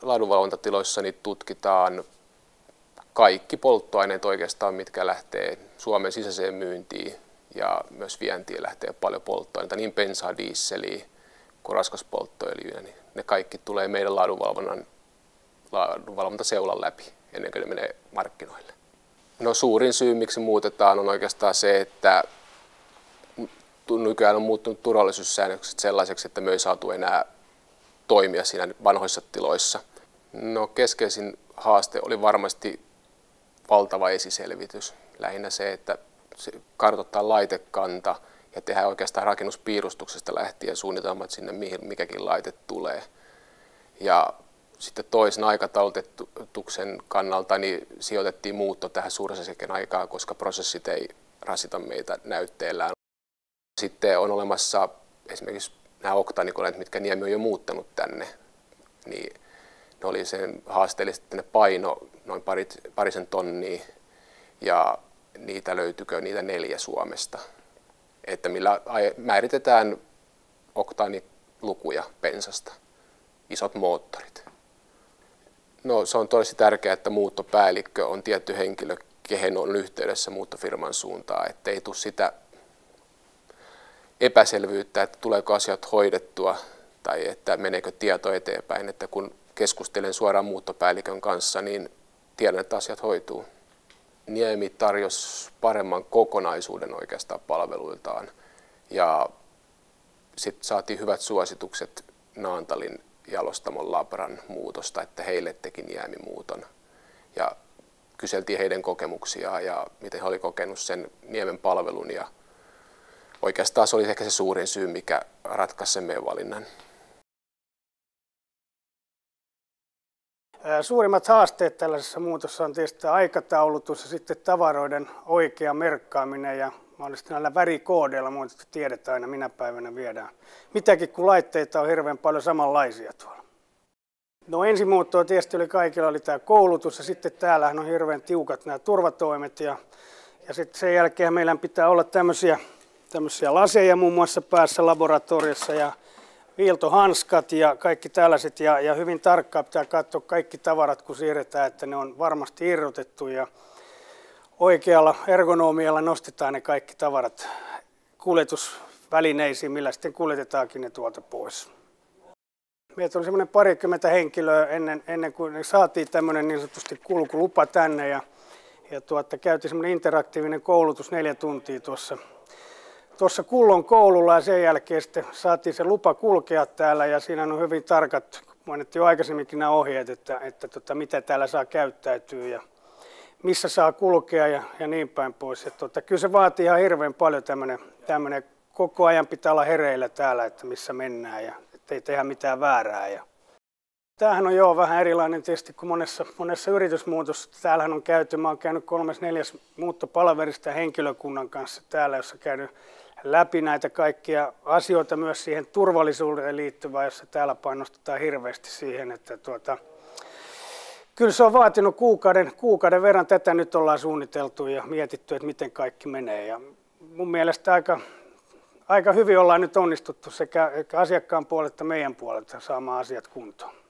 laadunvalvontatiloissa niin tutkitaan kaikki polttoaineet oikeastaan, mitkä lähtee Suomen sisäiseen myyntiin ja myös vientiin lähtee paljon polttoaineita, niin bensaa, dieseliä kuin raskaspolttoöljyä, niin ne kaikki tulee meidän laadunvalvontaseulan läpi ennen kuin ne menee markkinoille. No, suurin syy, miksi muutetaan, on oikeastaan se, että nykyään on muuttunut turvallisuussäännökset sellaiseksi, että me ei saatu enää toimia siinä vanhoissa tiloissa. No, keskeisin haaste oli varmasti valtava esiselvitys. Lähinnä se, että kartoittaa laitekanta ja tehdään oikeastaan rakennuspiirustuksesta lähtien suunnitelmat sinne, mihin mikäkin laite tulee. Ja sitten toisen aikataulutuksen kannalta niin sijoitettiin muutto tähän suursäsken aikaan, koska prosessit ei rasita meitä näytteellään. Sitten on olemassa esimerkiksi nämä oktaanikoneet, mitkä Niemi on jo muuttanut tänne, niin ne oli sen haasteellista, että ne paino noin parisen tonnia ja niitä löytyykö niitä 4 Suomesta, että millä määritetään oktaanilukuja bensasta, isot moottorit. No, se on tosi tärkeää, että muuttopäällikkö on tietty henkilö, kehen on yhteydessä muuttofirman suuntaan, ettei tule sitä epäselvyyttä, että tuleeko asiat hoidettua tai että meneekö tieto eteenpäin. Että kun keskustelen suoraan muuttopäällikön kanssa, niin tiedän, että asiat hoituu. Niemi tarjosi paremman kokonaisuuden oikeastaan palveluiltaan ja sitten saatiin hyvät suositukset Naantalin jalostamon Labran muutosta, että heille teki Niemi muuton. Ja kyseltiin heidän kokemuksiaan ja miten he oli kokenut sen Niemen palvelun. Ja oikeastaan se oli ehkä se suurin syy, mikä ratkaisi sen meidän valinnan. Suurimmat haasteet tällaisessa muutossa on tietysti aikataulutus ja sitten tavaroiden oikea merkkaaminen ja mahdollisesti näillä värikoodeilla muuta tiedetään aina minä päivänä viedään. Mitäkin kun laitteita on hirveän paljon samanlaisia tuolla. No, ensimuuttoa tietysti kaikilla oli tämä koulutus ja sitten täällähän on hirveän tiukat nämä turvatoimet ja sitten sen jälkeen meillä pitää olla tämmöisiä laseja muun muassa päässä laboratoriossa ja viiltohanskat ja kaikki tällaiset ja hyvin tarkkaan pitää katsoa kaikki tavarat kun siirretään, että ne on varmasti irrotettu ja oikealla ergonomialla nostetaan ne kaikki tavarat kuljetusvälineisiin, millä sitten kuljetetaankin ne tuolta pois. Meitä oli semmoinen 20 henkilöä ennen kuin saatiin tämmöinen niin sanotusti kulkulupa tänne ja käytiin semmoinen interaktiivinen koulutus 4 tuntia tuossa Kullon koululla ja sen jälkeen sitten saatiin se lupa kulkea täällä ja siinä on hyvin tarkat, mainittiin jo aikaisemminkin nämä ohjeet, että mitä täällä saa käyttäytyä ja missä saa kulkea ja niin päin pois. Kyllä se vaatii ihan hirveän paljon tämmöinen koko ajan pitää olla hereillä täällä, että missä mennään ja ettei tehdä mitään väärää. Tämähän on jo vähän erilainen tietysti kuin monessa yritysmuutossa. Täällähän on käyty, mä oon käynyt 3.4. muuttopalverista henkilökunnan kanssa täällä, jossa käynyt läpi näitä kaikkia asioita myös siihen turvallisuuteen liittyvää, jossa täällä painostetaan hirveästi siihen, että kyllä se on vaatinut kuukauden verran tätä nyt ollaan suunniteltu ja mietitty, että miten kaikki menee. Ja mun mielestä aika hyvin ollaan nyt onnistuttu sekä asiakkaan puolelta että meidän puolelta saamaan asiat kuntoon.